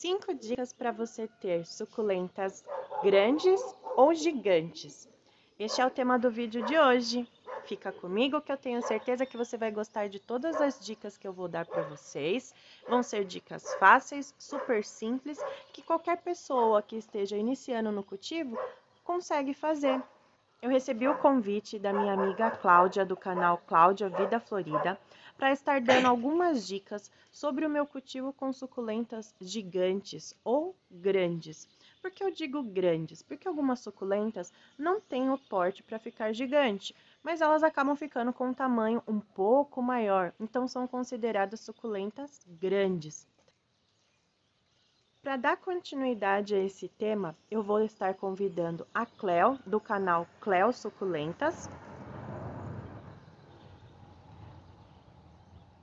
5 dicas para você ter suculentas grandes ou gigantes. Este é o tema do vídeo de hoje. Fica comigo que eu tenho certeza que você vai gostar de todas as dicas que eu vou dar para vocês. Vão ser dicas fáceis, super simples, que qualquer pessoa que esteja iniciando no cultivo consegue fazer. Eu recebi o convite da minha amiga Cláudia, do canal Cláudia Vida Florida, para estar dando algumas dicas sobre o meu cultivo com suculentas gigantes ou grandes. Por que eu digo grandes? Porque algumas suculentas não têm o porte para ficar gigante, mas elas acabam ficando com um tamanho um pouco maior, então são consideradas suculentas grandes. Para dar continuidade a esse tema, eu vou estar convidando a Cléo, do canal Cléo Suculentas,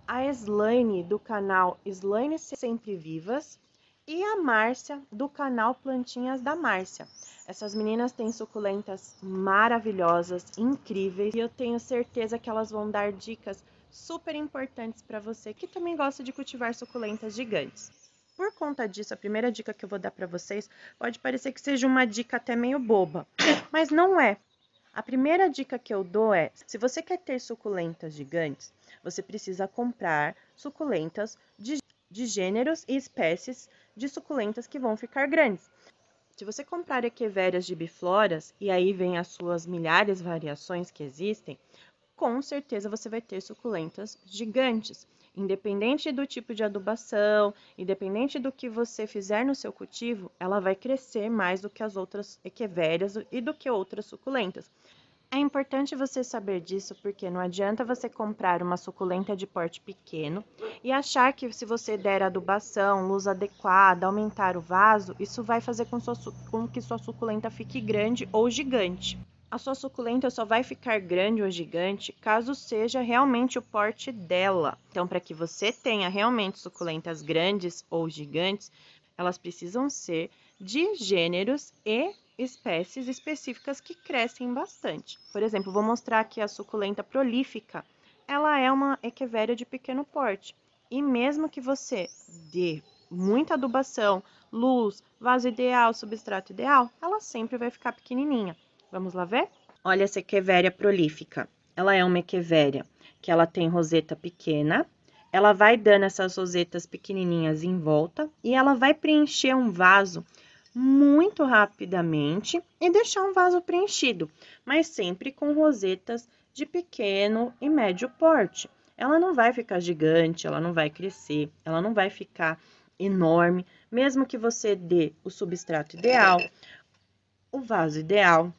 a Slaine, do canal Slaine Sempre Vivas, e a Márcia, do canal Plantinhas da Márcia. Essas meninas têm suculentas maravilhosas, incríveis, e eu tenho certeza que elas vão dar dicas super importantes para você que também gosta de cultivar suculentas gigantes. Por conta disso, a primeira dica que eu vou dar para vocês pode parecer que seja uma dica até meio boba, mas não é. A primeira dica que eu dou é, se você quer ter suculentas gigantes, você precisa comprar suculentas de gêneros e espécies de suculentas que vão ficar grandes. Se você comprar equivérias gibifloras, e aí vem as suas milhares de variações que existem, com certeza você vai ter suculentas gigantes. Independente do tipo de adubação, independente do que você fizer no seu cultivo, ela vai crescer mais do que as outras equivérias e do que outras suculentas. É importante você saber disso porque não adianta você comprar uma suculenta de porte pequeno e achar que se você der adubação, luz adequada, aumentar o vaso, isso vai fazer com que sua suculenta fique grande ou gigante. A sua suculenta só vai ficar grande ou gigante caso seja realmente o porte dela. Então, para que você tenha realmente suculentas grandes ou gigantes, elas precisam ser de gêneros e espécies específicas que crescem bastante. Por exemplo, vou mostrar aqui a suculenta prolífica. Ela é uma equivéria de pequeno porte. E mesmo que você dê muita adubação, luz, vaso ideal, substrato ideal, ela sempre vai ficar pequenininha. Vamos lá ver? Olha essa equivéria prolífica. Ela é uma equivéria que ela tem roseta pequena, ela vai dando essas rosetas pequenininhas em volta e ela vai preencher um vaso muito rapidamente e deixar um vaso preenchido, mas sempre com rosetas de pequeno e médio porte. Ela não vai ficar gigante, ela não vai crescer, ela não vai ficar enorme, mesmo que você dê o substrato ideal, o vaso ideal,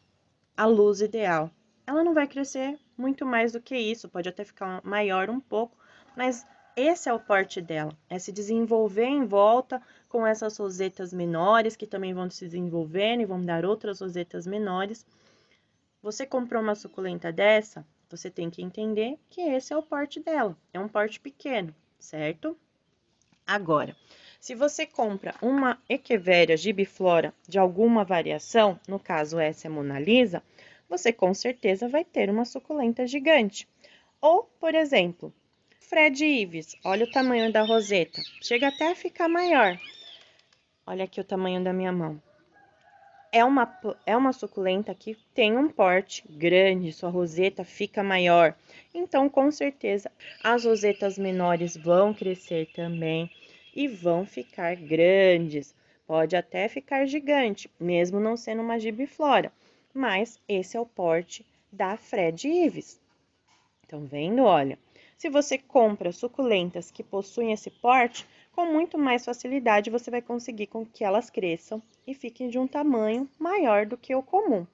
a luz ideal. Ela não vai crescer muito mais do que isso, pode até ficar maior um pouco, mas esse é o porte dela, é se desenvolver em volta com essas rosetas menores, que também vão se desenvolvendo e vão dar outras rosetas menores. Você comprou uma suculenta dessa, você tem que entender que esse é o porte dela, é um porte pequeno, certo? Agora, se você compra uma equivéria gibiflora de alguma variação, no caso essa é Mona Lisa, você com certeza vai ter uma suculenta gigante. Ou, por exemplo, Fred Ives, olha o tamanho da roseta, chega até a ficar maior. Olha aqui o tamanho da minha mão. É uma suculenta que tem um porte grande, sua roseta fica maior. Então, com certeza, as rosetas menores vão crescer também e vão ficar grandes. Pode até ficar gigante, mesmo não sendo uma gibiflora. Mas esse é o porte da Fred Ives. Estão vendo? Olha, se você compra suculentas que possuem esse porte, com muito mais facilidade você vai conseguir com que elas cresçam e fiquem de um tamanho maior do que o comum.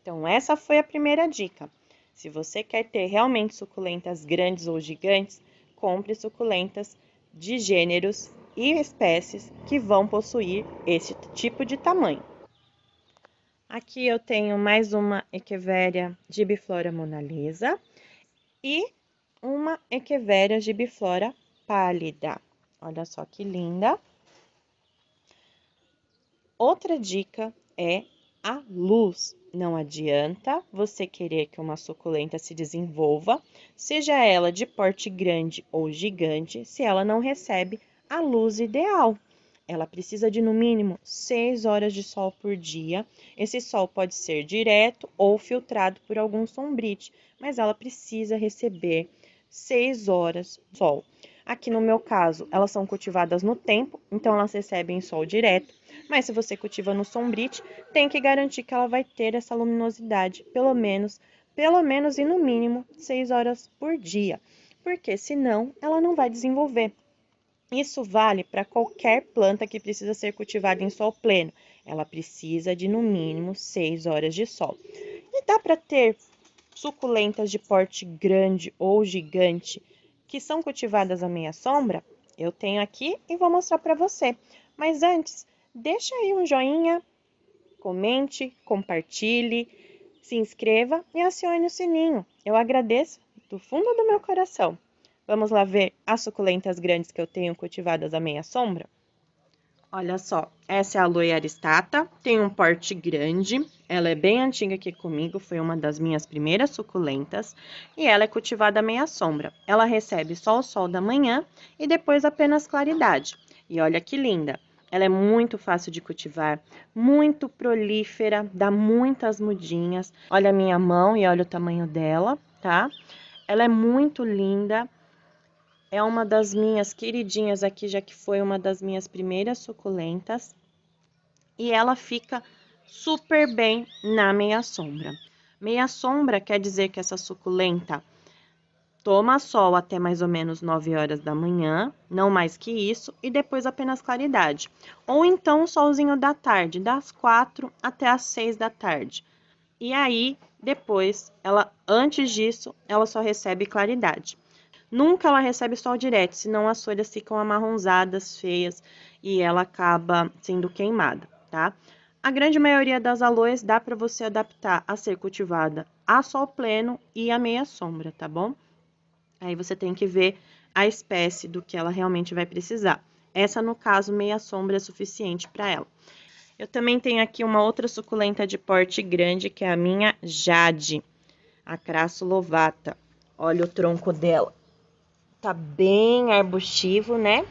Então, essa foi a primeira dica. Se você quer ter realmente suculentas grandes ou gigantes, compre suculentas de gêneros e espécies que vão possuir esse tipo de tamanho. Aqui eu tenho mais uma equivéria gibiflora Mona Lisa e uma equivéria gibiflora pálida. Olha só que linda. Outra dica é a luz. Não adianta você querer que uma suculenta se desenvolva, seja ela de porte grande ou gigante, se ela não recebe a luz ideal. ela precisa de no mínimo 6 horas de sol por dia. Esse sol pode ser direto ou filtrado por algum sombrite, mas ela precisa receber 6 horas de sol. Aqui no meu caso, elas são cultivadas no tempo, então elas recebem sol direto, mas se você cultiva no sombrite, tem que garantir que ela vai ter essa luminosidade, pelo menos e no mínimo 6 horas por dia, porque senão ela não vai desenvolver. Isso vale para qualquer planta que precisa ser cultivada em sol pleno. Ela precisa de no mínimo 6 horas de sol. E dá para ter suculentas de porte grande ou gigante que são cultivadas à meia sombra? Eu tenho aqui e vou mostrar para você. Mas antes, deixa aí um joinha, comente, compartilhe, se inscreva e acione o sininho. Eu agradeço do fundo do meu coração. Vamos lá ver as suculentas grandes que eu tenho cultivadas à meia sombra? Olha só, essa é a Aloe aristata, tem um porte grande, ela é bem antiga aqui comigo, foi uma das minhas primeiras suculentas, e ela é cultivada à meia sombra. Ela recebe só o sol da manhã e depois apenas claridade. E olha que linda! Ela é muito fácil de cultivar, muito prolífera, dá muitas mudinhas. Olha a minha mão e olha o tamanho dela, tá? Ela é muito linda. É uma das minhas queridinhas aqui, já que foi uma das minhas primeiras suculentas. E ela fica super bem na meia sombra. Meia sombra quer dizer que essa suculenta toma sol até mais ou menos 9 horas da manhã, não mais que isso, e depois apenas claridade. Ou então o solzinho da tarde, das 4 até as 6 da tarde. E aí, depois, antes disso, ela só recebe claridade. Nunca ela recebe sol direto, senão as folhas ficam amarronzadas, feias, e ela acaba sendo queimada, tá? A grande maioria das aloes dá para você adaptar a ser cultivada a sol pleno e a meia sombra, tá bom? Aí você tem que ver a espécie do que ela realmente vai precisar. Essa, no caso, meia sombra é suficiente para ela. Eu também tenho aqui uma outra suculenta de porte grande, que é a minha Jade, a Crasso Lovata. Olha o tronco dela. Tá bem arbustivo, né?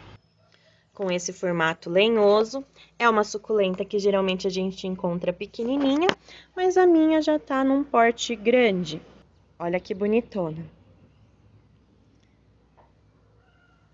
Com esse formato lenhoso. É uma suculenta que geralmente a gente encontra pequenininha, mas a minha já tá num porte grande. Olha que bonitona.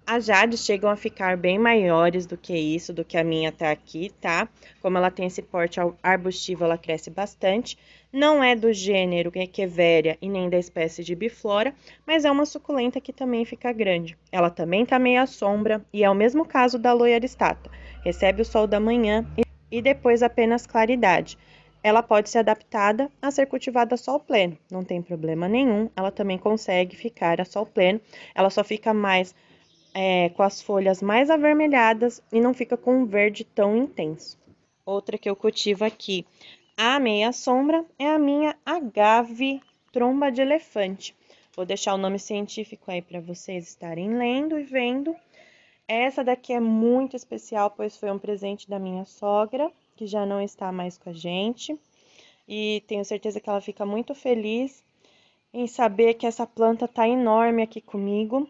As Jades chegam a ficar bem maiores do que isso, do que a minha tá aqui, tá? Como ela tem esse porte arbustivo, ela cresce bastante. Não é do gênero Echeveria e nem da espécie de biflora, mas é uma suculenta que também fica grande. Ela também tá meia sombra e é o mesmo caso da Aloe aristata. Recebe o sol da manhã e depois apenas claridade. Ela pode ser adaptada a ser cultivada a sol pleno, não tem problema nenhum. Ela também consegue ficar a sol pleno, ela só fica mais com as folhas mais avermelhadas e não fica com um verde tão intenso. Outra que eu cultivo aqui, a meia sombra, é a minha agave tromba de elefante. Vou deixar o nome científico aí para vocês estarem lendo e vendo. Essa daqui é muito especial, pois foi um presente da minha sogra, que já não está mais com a gente. E tenho certeza que ela fica muito feliz em saber que essa planta está enorme aqui comigo.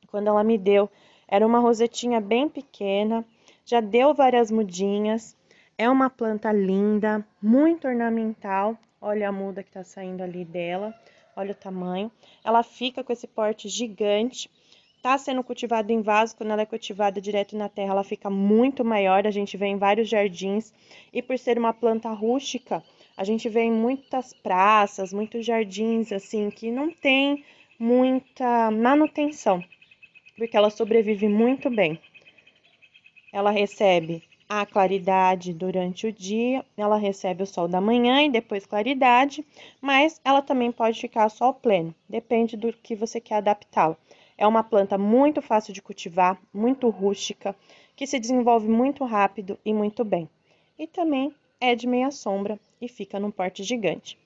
Quando ela me deu, era uma rosetinha bem pequena, já deu várias mudinhas. É uma planta linda, muito ornamental. Olha a muda que tá saindo ali dela, olha o tamanho. Ela fica com esse porte gigante. Tá sendo cultivada em vaso, quando ela é cultivada direto na terra, ela fica muito maior. A gente vê em vários jardins. E por ser uma planta rústica, a gente vê em muitas praças, muitos jardins, assim, que não tem muita manutenção, porque ela sobrevive muito bem. Ela recebe a claridade durante o dia, ela recebe o sol da manhã e depois claridade, mas ela também pode ficar sol pleno, depende do que você quer adaptá-la. É uma planta muito fácil de cultivar, muito rústica, que se desenvolve muito rápido e muito bem. E também é de meia sombra e fica num porte gigante.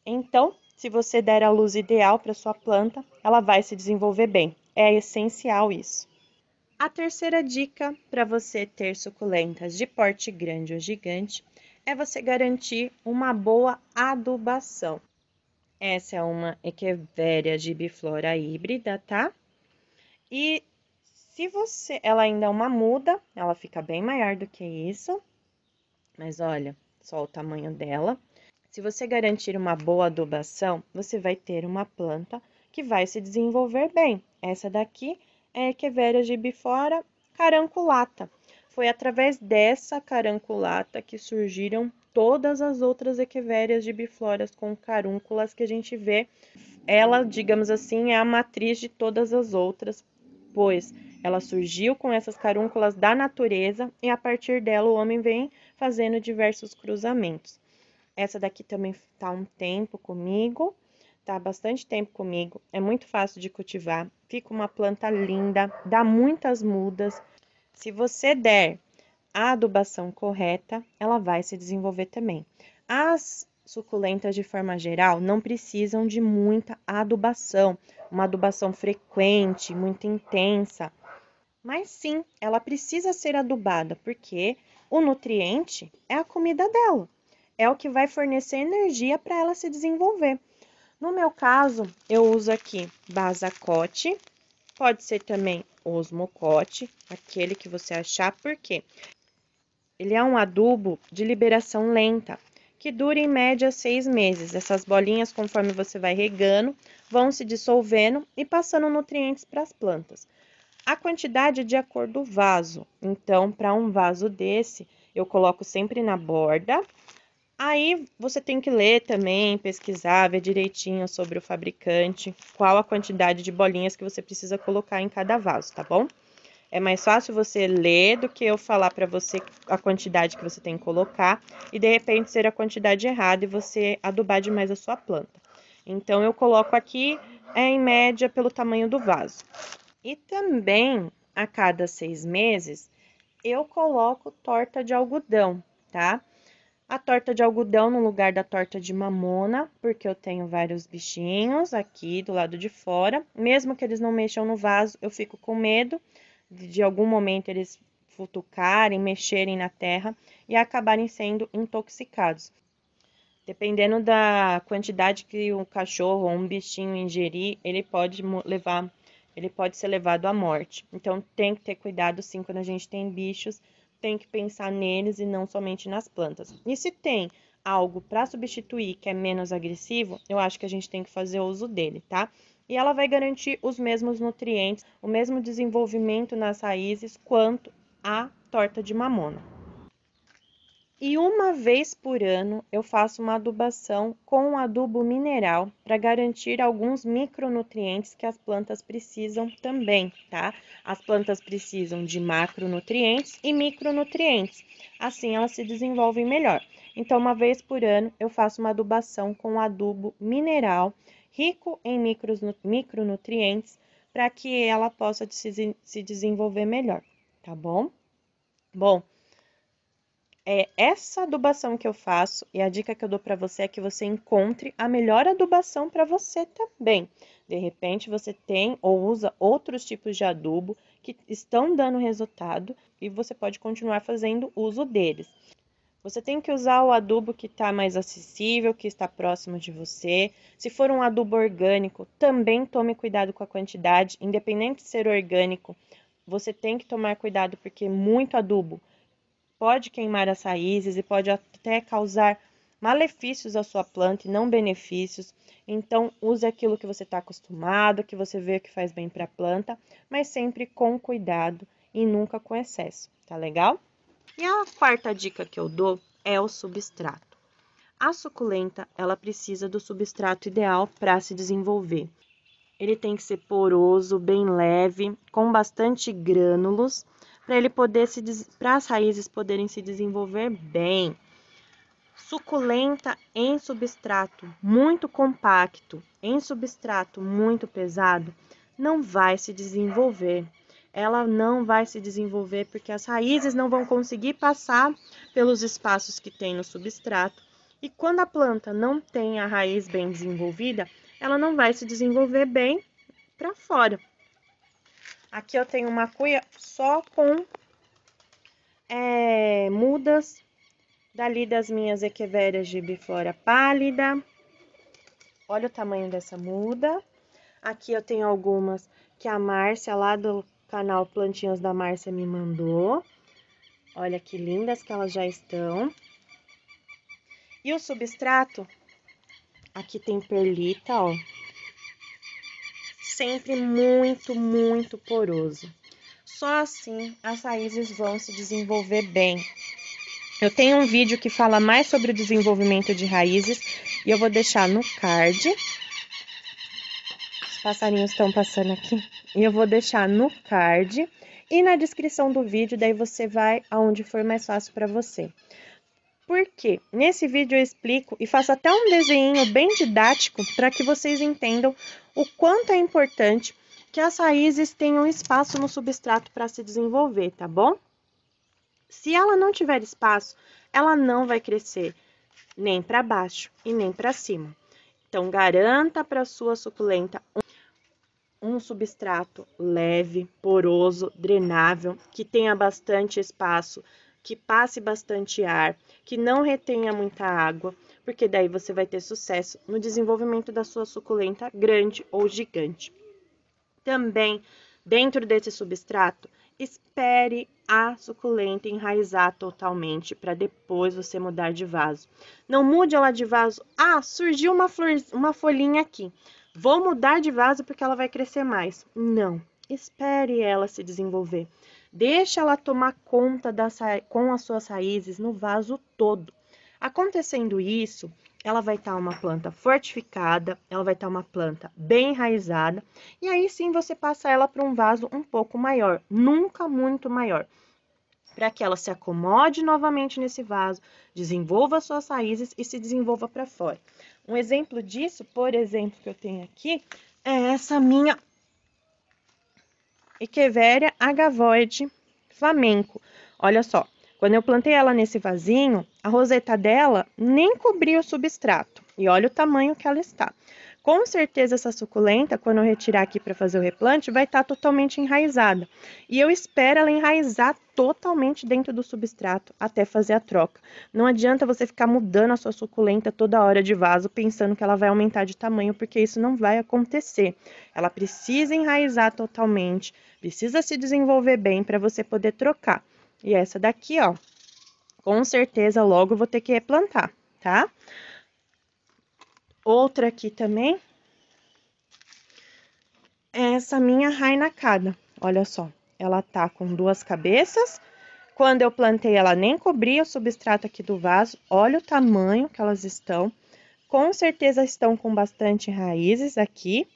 Então, se você der a luz ideal para sua planta, ela vai se desenvolver bem. É essencial isso. A terceira dica para você ter suculentas de porte grande ou gigante é você garantir uma boa adubação. Essa é uma Echeveria gibiflora híbrida, tá? E Ela ainda é uma muda, ela fica bem maior do que isso, mas olha só o tamanho dela. Se você garantir uma boa adubação, você vai ter uma planta que vai se desenvolver bem. Essa daqui é a Echeveria gibiflora caranculata. Foi através dessa caranculata que surgiram todas as outras Echeverias gibifloras com carúnculas que a gente vê. Ela, digamos assim, é a matriz de todas as outras, pois ela surgiu com essas carúnculas da natureza e a partir dela o homem vem fazendo diversos cruzamentos. Essa daqui também tá um tempo comigo, tá bastante tempo comigo, é muito fácil de cultivar, fica uma planta linda, dá muitas mudas. Se você der a adubação correta, ela vai se desenvolver também. As suculentas, de forma geral, não precisam de muita adubação, uma adubação frequente, muito intensa. Mas sim, ela precisa ser adubada, porque o nutriente é a comida dela. É o que vai fornecer energia para ela se desenvolver. No meu caso, eu uso aqui Basacote, pode ser também Osmocote, aquele que você achar, porque ele é um adubo de liberação lenta, que dura em média 6 meses. Essas bolinhas, conforme você vai regando, vão se dissolvendo e passando nutrientes para as plantas. A quantidade é de acordo com o vaso. Então, para um vaso desse, eu coloco sempre na borda. Aí, você tem que ler também, pesquisar, ver direitinho sobre o fabricante, qual a quantidade de bolinhas que você precisa colocar em cada vaso, tá bom? É mais fácil você ler do que eu falar para você a quantidade que você tem que colocar e de repente ser a quantidade errada e você adubar demais a sua planta. Então, eu coloco aqui em média pelo tamanho do vaso. E também, a cada 6 meses, eu coloco torta de algodão, tá? A torta de algodão no lugar da torta de mamona, porque eu tenho vários bichinhos aqui do lado de fora. Mesmo que eles não mexam no vaso, eu fico com medo de algum momento eles futucarem, mexerem na terra e acabarem sendo intoxicados. Dependendo da quantidade que o cachorro ou um bichinho ingerir, ele pode ser levado à morte. Então tem que ter cuidado sim quando a gente tem bichos, tem que pensar neles e não somente nas plantas. E se tem algo para substituir que é menos agressivo, eu acho que a gente tem que fazer uso dele, tá? E ela vai garantir os mesmos nutrientes, o mesmo desenvolvimento nas raízes quanto a torta de mamona. E uma vez por ano eu faço uma adubação com um adubo mineral para garantir alguns micronutrientes que as plantas precisam também, tá? As plantas precisam de macronutrientes e micronutrientes, assim elas se desenvolvem melhor. Então, uma vez por ano eu faço uma adubação com um adubo mineral rico em micronutrientes para que ela possa se desenvolver melhor, tá bom? Bom, essa adubação que eu faço e a dica que eu dou para você é que você encontre a melhor adubação para você também. De repente você tem ou usa outros tipos de adubo que estão dando resultado e você pode continuar fazendo uso deles. Você tem que usar o adubo que está mais acessível, que está próximo de você. Se for um adubo orgânico, também tome cuidado com a quantidade. Independente de ser orgânico, você tem que tomar cuidado porque muito adubo pode queimar as raízes e pode até causar malefícios à sua planta e não benefícios. Então, use aquilo que você está acostumado, que você vê que faz bem para a planta, mas sempre com cuidado e nunca com excesso, tá legal? E a quarta dica que eu dou é o substrato. A suculenta, ela precisa do substrato ideal para se desenvolver. Ele tem que ser poroso, bem leve, com bastante grânulos, para as raízes poderem se desenvolver bem. Suculenta em substrato muito compacto, em substrato muito pesado, não vai se desenvolver. Ela não vai se desenvolver porque as raízes não vão conseguir passar pelos espaços que tem no substrato. E quando a planta não tem a raiz bem desenvolvida, ela não vai se desenvolver bem para fora. Aqui eu tenho uma cuia só com mudas dali das minhas Echeverias gibiflora pálida. Olha o tamanho dessa muda. Aqui eu tenho algumas que a Márcia lá canal Plantinhas da Márcia me mandou. Olha que lindas que elas já estão. E o substrato, aqui tem perlita, ó. Sempre muito, muito poroso. Só assim as raízes vão se desenvolver bem. Eu tenho um vídeo que fala mais sobre o desenvolvimento de raízes e eu vou deixar no card. Os passarinhos estão passando aqui. E eu vou deixar no card e na descrição do vídeo, daí você vai aonde for mais fácil para você. Porque nesse vídeo eu explico e faço até um desenho bem didático para que vocês entendam o quanto é importante que as raízes tenham espaço no substrato para se desenvolver, tá bom? Se ela não tiver espaço, ela não vai crescer nem para baixo e nem para cima. Então, garanta para sua suculenta um substrato leve, poroso, drenável, que tenha bastante espaço, que passe bastante ar, que não retenha muita água, porque daí você vai ter sucesso no desenvolvimento da sua suculenta grande ou gigante. Também, dentro desse substrato, espere a suculenta enraizar totalmente para depois você mudar de vaso. Não mude ela de vaso. Ah, surgiu uma folhinha aqui. Vou mudar de vaso porque ela vai crescer mais. Não, espere ela se desenvolver. Deixa ela tomar conta com as suas raízes no vaso todo. Acontecendo isso, ela vai estar uma planta fortificada, ela vai estar uma planta bem enraizada, e aí sim você passa ela para um vaso um pouco maior, nunca muito maior, para que ela se acomode novamente nesse vaso, desenvolva suas raízes e se desenvolva para fora. Um exemplo disso, por exemplo, que eu tenho aqui, é essa minha Echeveria agavoide flamenco. Olha só, quando eu plantei ela nesse vasinho, a roseta dela nem cobria o substrato. E olha o tamanho que ela está. Com certeza essa suculenta, quando eu retirar aqui para fazer o replante, vai estar totalmente enraizada. E eu espero ela enraizar totalmente dentro do substrato até fazer a troca. Não adianta você ficar mudando a sua suculenta toda hora de vaso, pensando que ela vai aumentar de tamanho, porque isso não vai acontecer. Ela precisa enraizar totalmente, precisa se desenvolver bem para você poder trocar. E essa daqui, ó, com certeza logo eu vou ter que replantar, tá? Outra aqui também é essa minha rainacada. Olha só, ela tá com duas cabeças. Quando eu plantei, ela nem cobria o substrato aqui do vaso. Olha o tamanho que elas estão. Com certeza estão com bastante raízes aqui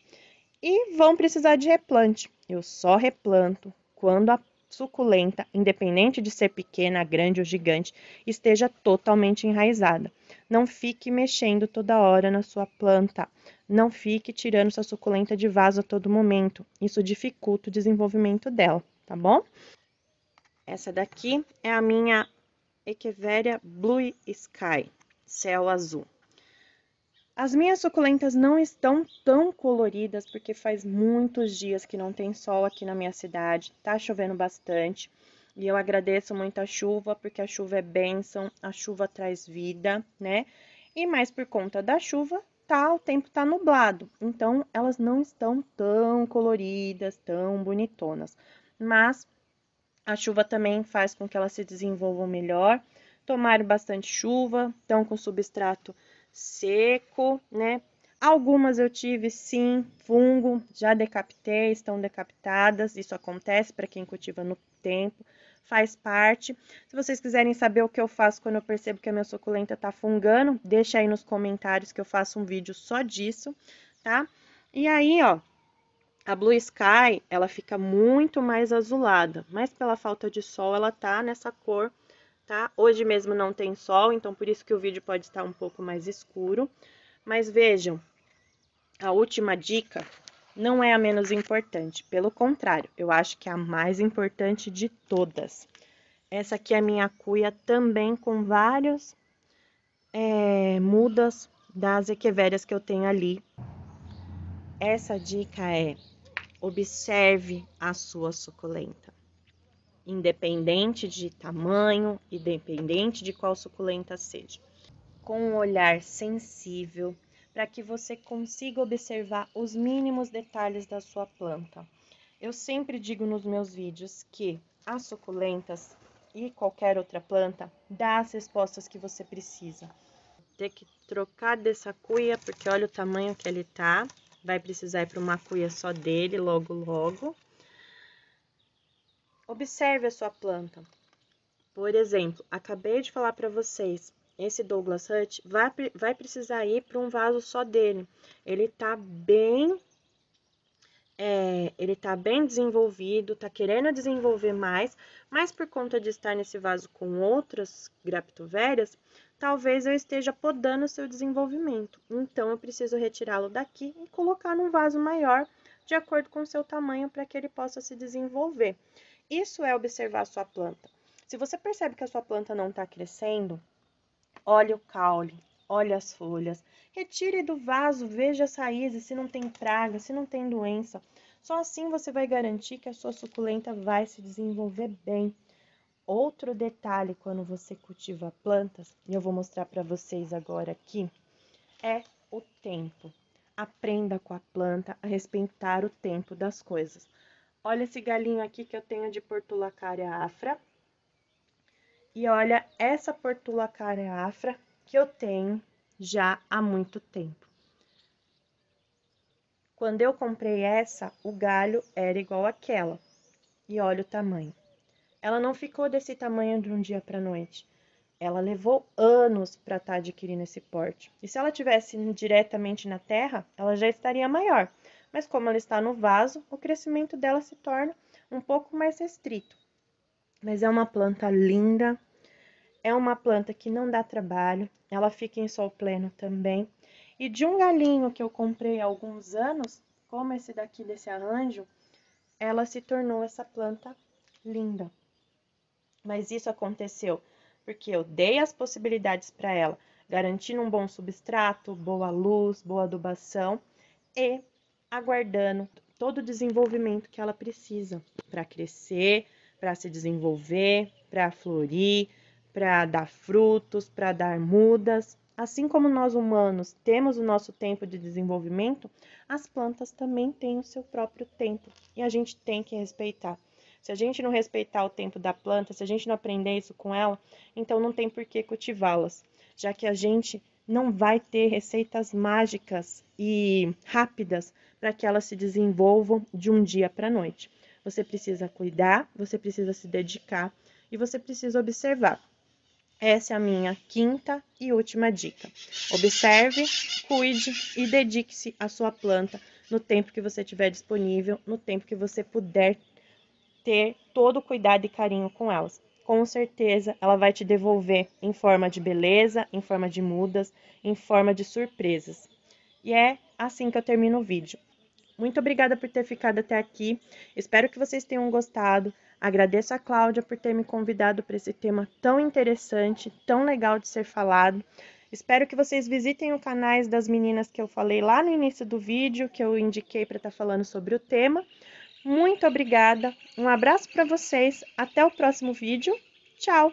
e vão precisar de replante. Eu só replanto quando a suculenta, independente de ser pequena, grande ou gigante, esteja totalmente enraizada. Não fique mexendo toda hora na sua planta. Não fique tirando sua suculenta de vaso a todo momento. Isso dificulta o desenvolvimento dela, tá bom? Essa daqui é a minha Echeveria Blue Sky, céu azul. As minhas suculentas não estão tão coloridas porque faz muitos dias que não tem sol aqui na minha cidade, tá chovendo bastante. E eu agradeço muito a chuva, porque a chuva é bênção, a chuva traz vida, né? E mais por conta da chuva, o tempo tá nublado. Então, elas não estão tão coloridas, tão bonitonas. Mas a chuva também faz com que elas se desenvolvam melhor. Tomaram bastante chuva, estão com substrato seco, né? Algumas eu tive, sim, fungo, já decapitei, estão decapitadas. Isso acontece para quem cultiva no tempo, faz parte. Se vocês quiserem saber o que eu faço quando eu percebo que a minha suculenta tá fungando, deixa aí nos comentários que eu faço um vídeo só disso, tá? E aí, ó, a Blue Sky, ela fica muito mais azulada, mas pela falta de sol, ela tá nessa cor, tá? Hoje mesmo não tem sol, então por isso que o vídeo pode estar um pouco mais escuro. Mas vejam, a última dica não é a menos importante, pelo contrário, eu acho que é a mais importante de todas. Essa aqui é a minha cuia também com vários mudas das echeverias que eu tenho ali. Essa dica é: observe a sua suculenta. Independente de tamanho, independente de qual suculenta seja. Com um olhar sensível, para que você consiga observar os mínimos detalhes da sua planta. Eu sempre digo nos meus vídeos que as suculentas e qualquer outra planta dá as respostas que você precisa. Ter que trocar dessa cuia, porque olha o tamanho que ele tá. Vai precisar ir para uma cuia só dele logo, logo. Observe a sua planta. Por exemplo, acabei de falar para vocês, esse Douglas Hut vai precisar ir para um vaso só dele. Ele tá bem desenvolvido, tá querendo desenvolver mais, mas por conta de estar nesse vaso com outras graptovérias, talvez eu esteja podando o seu desenvolvimento. Então, eu preciso retirá-lo daqui e colocar num vaso maior, de acordo com o seu tamanho, para que ele possa se desenvolver. Isso é observar a sua planta. Se você percebe que a sua planta não está crescendo, olhe o caule, olhe as folhas, retire do vaso, veja as raízes, se não tem praga, se não tem doença. Só assim você vai garantir que a sua suculenta vai se desenvolver bem. Outro detalhe quando você cultiva plantas, e eu vou mostrar para vocês agora aqui, é o tempo. Aprenda com a planta a respeitar o tempo das coisas. Olha esse galinho aqui que eu tenho de Portulacaria afra. E olha essa Portulacaria afra que eu tenho já há muito tempo. Quando eu comprei essa, o galho era igual àquela. E olha o tamanho. Ela não ficou desse tamanho de um dia para a noite. Ela levou anos para estar adquirindo esse porte. E se ela tivesse diretamente na terra, ela já estaria maior. Mas como ela está no vaso, o crescimento dela se torna um pouco mais restrito. Mas é uma planta linda, é uma planta que não dá trabalho, ela fica em sol pleno também. E de um galinho que eu comprei há alguns anos, como esse daqui desse arranjo, ela se tornou essa planta linda. Mas isso aconteceu porque eu dei as possibilidades para ela, garantindo um bom substrato, boa luz, boa adubação e aguardando todo o desenvolvimento que ela precisa para crescer, para se desenvolver, para florir, para dar frutos, para dar mudas. Assim como nós humanos temos o nosso tempo de desenvolvimento, as plantas também têm o seu próprio tempo e a gente tem que respeitar. Se a gente não respeitar o tempo da planta, se a gente não aprender isso com ela, então não tem por que cultivá-las, já que a gente não vai ter receitas mágicas e rápidas para que elas se desenvolvam de um dia para a noite. Você precisa cuidar, você precisa se dedicar e você precisa observar. Essa é a minha quinta e última dica. Observe, cuide e dedique-se à sua planta no tempo que você tiver disponível, no tempo que você puder ter todo o cuidado e carinho com elas. Com certeza, ela vai te devolver em forma de beleza, em forma de mudas, em forma de surpresas. E é assim que eu termino o vídeo. Muito obrigada por ter ficado até aqui. Espero que vocês tenham gostado. Agradeço a Cláudia por ter me convidado para esse tema tão interessante, tão legal de ser falado. Espero que vocês visitem os canais das meninas que eu falei lá no início do vídeo, que eu indiquei para estar falando sobre o tema. Muito obrigada, um abraço para vocês, até o próximo vídeo, tchau!